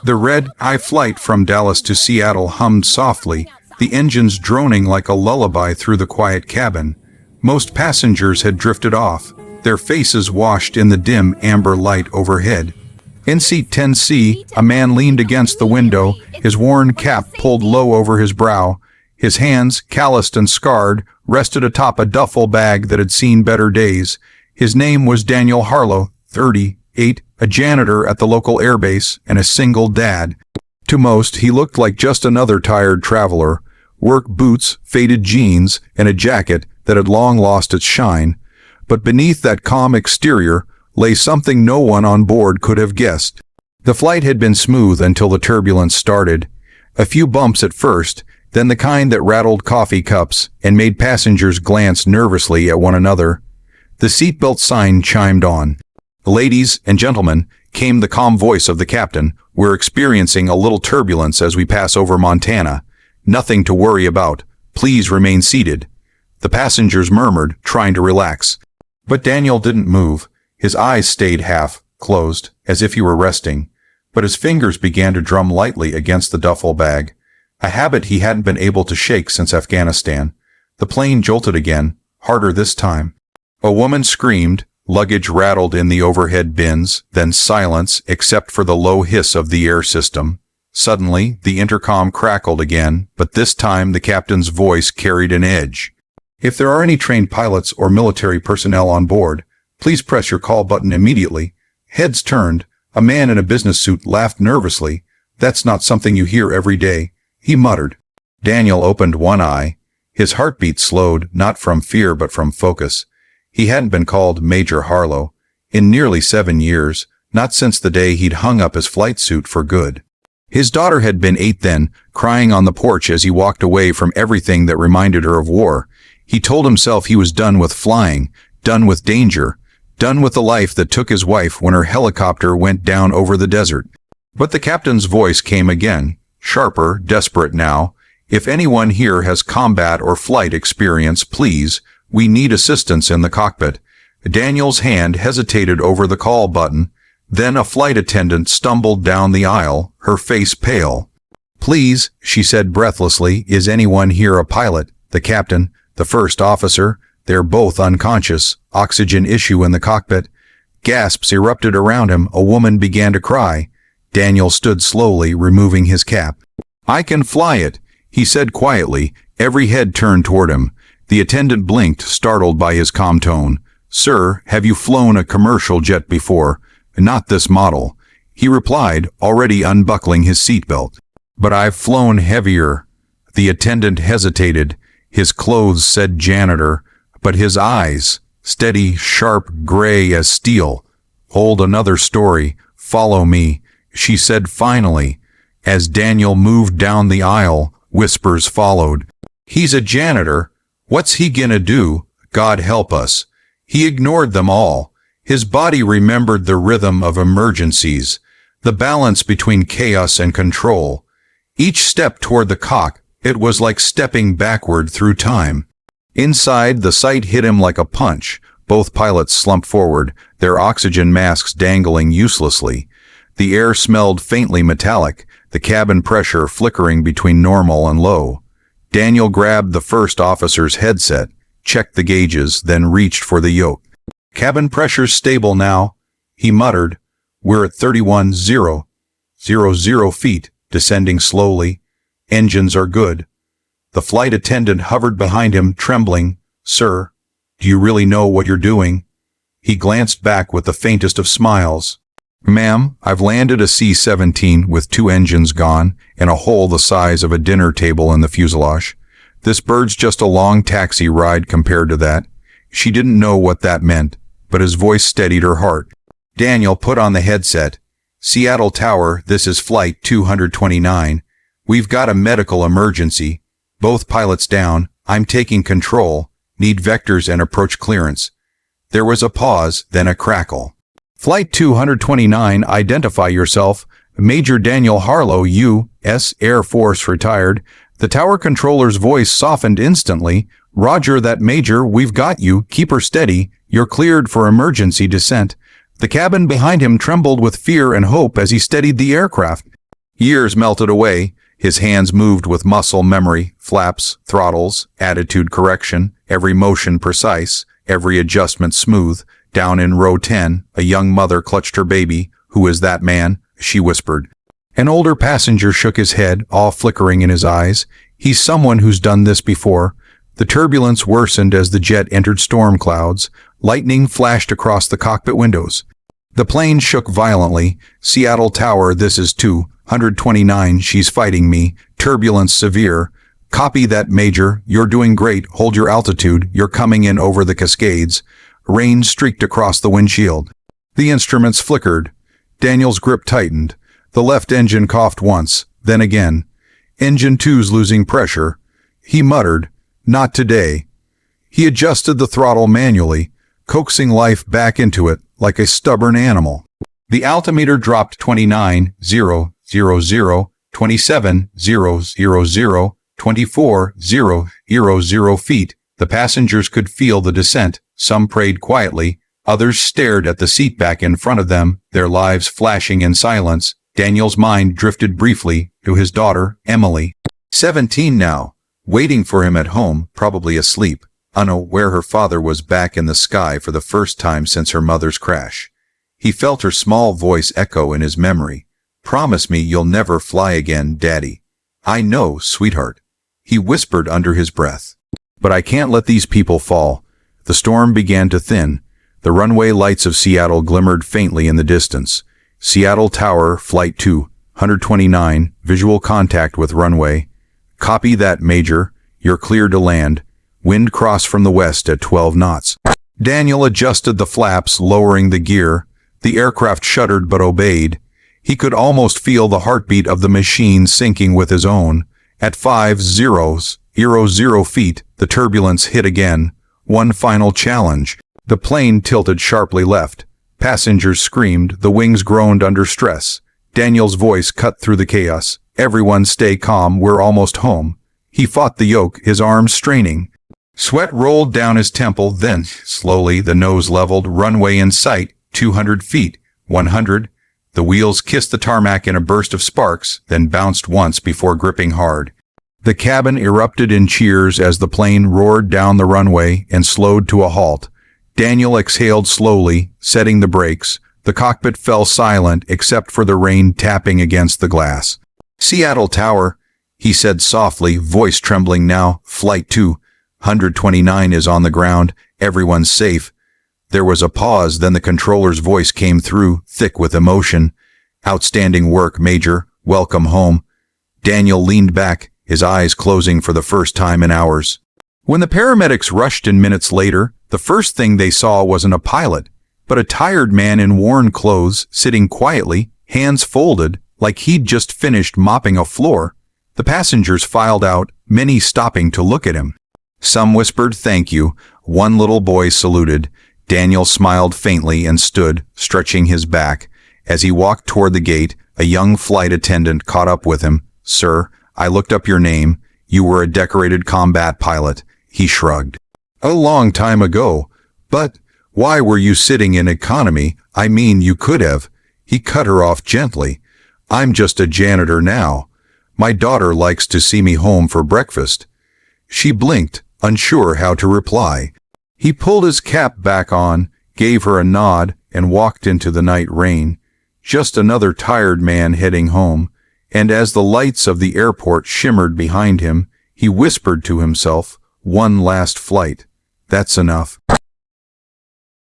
The red-eye flight from Dallas to Seattle hummed softly, the engines droning like a lullaby through the quiet cabin. Most passengers had drifted off, their faces washed in the dim amber light overhead. In seat 10C, a man leaned against the window, his worn cap pulled low over his brow. His hands, calloused and scarred, rested atop a duffel bag that had seen better days. His name was Daniel Harlow, 38, a janitor at the local airbase, and a single dad. To most, he looked like just another tired traveler. Work boots, faded jeans, and a jacket that had long lost its shine. But beneath that calm exterior lay something no one on board could have guessed. The flight had been smooth until the turbulence started. A few bumps at first, then the kind that rattled coffee cups and made passengers glance nervously at one another. The seatbelt sign chimed on. "Ladies and gentlemen," came the calm voice of the captain, "we're experiencing a little turbulence as we pass over Montana. Nothing to worry about. Please remain seated." The passengers murmured, trying to relax. But Daniel didn't move. His eyes stayed half closed, as if he were resting. But his fingers began to drum lightly against the duffel bag, a habit he hadn't been able to shake since Afghanistan. The plane jolted again, harder this time. A woman screamed, luggage rattled in the overhead bins, then silence except for the low hiss of the air system. Suddenly, the intercom crackled again, but this time the captain's voice carried an edge. "If there are any trained pilots or military personnel on board, please press your call button immediately." Heads turned. A man in a business suit laughed nervously. "That's not something you hear every day," he muttered. Daniel opened one eye. His heartbeat slowed, not from fear but from focus. He hadn't been called Major Harlow in nearly 7 years, not since the day he'd hung up his flight suit for good. His daughter had been 8 then, crying on the porch as he walked away from everything that reminded her of war. He told himself he was done with flying, done with danger, done with the life that took his wife when her helicopter went down over the desert. But the captain's voice came again, sharper, desperate now. "If anyone here has combat or flight experience, please, we need assistance in the cockpit." Daniel's hand hesitated over the call button. Then a flight attendant stumbled down the aisle, her face pale. "Please," she said breathlessly, "is anyone here a pilot? The captain, the first officer? They're both unconscious. Oxygen issue in the cockpit." Gasps erupted around him. A woman began to cry. Daniel stood slowly, removing his cap. "I can fly it," he said quietly, every head turned toward him. The attendant blinked, startled by his calm tone. "Sir, have you flown a commercial jet before?" "Not this model," he replied, already unbuckling his seatbelt. "But I've flown heavier." The attendant hesitated. His clothes said janitor, but his eyes, steady, sharp, gray as steel. "Hold another story. Follow me," she said finally. As Daniel moved down the aisle, whispers followed. "He's a janitor. What's he gonna do? God help us." He ignored them all. His body remembered the rhythm of emergencies, the balance between chaos and control. Each step toward the cock, it was like stepping backward through time. Inside, the sight hit him like a punch. Both pilots slumped forward, their oxygen masks dangling uselessly. The air smelled faintly metallic, the cabin pressure flickering between normal and low. Daniel grabbed the first officer's headset, checked the gauges, then reached for the yoke. "Cabin pressure's stable now," he muttered. "We're at 31,000 feet, descending slowly. Engines are good." The flight attendant hovered behind him, trembling. "Sir, do you really know what you're doing?" He glanced back with the faintest of smiles. "Ma'am, I've landed a C-17 with 2 engines gone and a hole the size of a dinner table in the fuselage. This bird's just a long taxi ride compared to that." She didn't know what that meant, but his voice steadied her heart. Daniel put on the headset. "Seattle Tower, this is Flight 229. We've got a medical emergency. Both pilots down. I'm taking control. Need vectors and approach clearance." There was a pause, then a crackle. "Flight 229, identify yourself. Major Daniel Harlow, U.S. Air Force retired." The tower controller's voice softened instantly. "Roger that, Major. We've got you. Keep her steady. You're cleared for emergency descent." The cabin behind him trembled with fear and hope as he steadied the aircraft. Years melted away. His hands moved with muscle memory, flaps, throttles, attitude correction, every motion precise, every adjustment smooth. Down in row 10, a young mother clutched her baby. "Who is that man?" she whispered. An older passenger shook his head, awe flickering in his eyes. "He's someone who's done this before." The turbulence worsened as the jet entered storm clouds. Lightning flashed across the cockpit windows. The plane shook violently. "Seattle Tower, this is 229, she's fighting me. Turbulence severe. Copy that, Major. You're doing great. Hold your altitude. You're coming in over the Cascades." Rain streaked across the windshield. The instruments flickered. Daniel's grip tightened. The left engine coughed once, then again. "Engine 2's losing pressure." He muttered, "Not today." He adjusted the throttle manually, coaxing life back into it like a stubborn animal. The altimeter dropped 29,000, 27,000, 24,000 feet. The passengers could feel the descent. Some prayed quietly. Others stared at the seat back in front of them, their lives flashing in silence. Daniel's mind drifted briefly to his daughter, Emily. 17 now, waiting for him at home, probably asleep, unaware her father was back in the sky for the first time since her mother's crash. He felt her small voice echo in his memory. "Promise me you'll never fly again, Daddy." "I know, sweetheart," he whispered under his breath. "But I can't let these people fall." The storm began to thin. The runway lights of Seattle glimmered faintly in the distance. "Seattle Tower, Flight 229, visual contact with runway." "Copy that, Major. You're clear to land. Wind cross from the west at 12 knots. Daniel adjusted the flaps, lowering the gear. The aircraft shuddered but obeyed. He could almost feel the heartbeat of the machine syncing with his own. At 50,000 feet, the turbulence hit again. One final challenge. The plane tilted sharply left. Passengers screamed, the wings groaned under stress. Daniel's voice cut through the chaos. "Everyone stay calm, we're almost home." He fought the yoke, his arms straining. Sweat rolled down his temple, then, slowly, the nose leveled, runway in sight, 200 feet, 100. The wheels kissed the tarmac in a burst of sparks, then bounced once before gripping hard. The cabin erupted in cheers as the plane roared down the runway and slowed to a halt. Daniel exhaled slowly, setting the brakes. The cockpit fell silent except for the rain tapping against the glass. "Seattle Tower," he said softly, voice trembling now. "Flight 229 is on the ground. Everyone's safe." There was a pause, then the controller's voice came through, thick with emotion. "Outstanding work, Major. Welcome home." Daniel leaned back, his eyes closing for the first time in hours. When the paramedics rushed in minutes later, the first thing they saw wasn't a pilot, but a tired man in worn clothes, sitting quietly, hands folded, like he'd just finished mopping a floor. The passengers filed out, many stopping to look at him. Some whispered thank you. One little boy saluted. Daniel smiled faintly and stood, stretching his back. As he walked toward the gate, a young flight attendant caught up with him. "Sir, I looked up your name. You were a decorated combat pilot." He shrugged. "A long time ago. But why were you sitting in economy? I mean, you could have." He cut her off gently. "I'm just a janitor now. My daughter likes to see me home for breakfast." She blinked, unsure how to reply. He pulled his cap back on, gave her a nod, and walked into the night rain. Just another tired man heading home. And as the lights of the airport shimmered behind him, he whispered to himself, "One last flight. That's enough."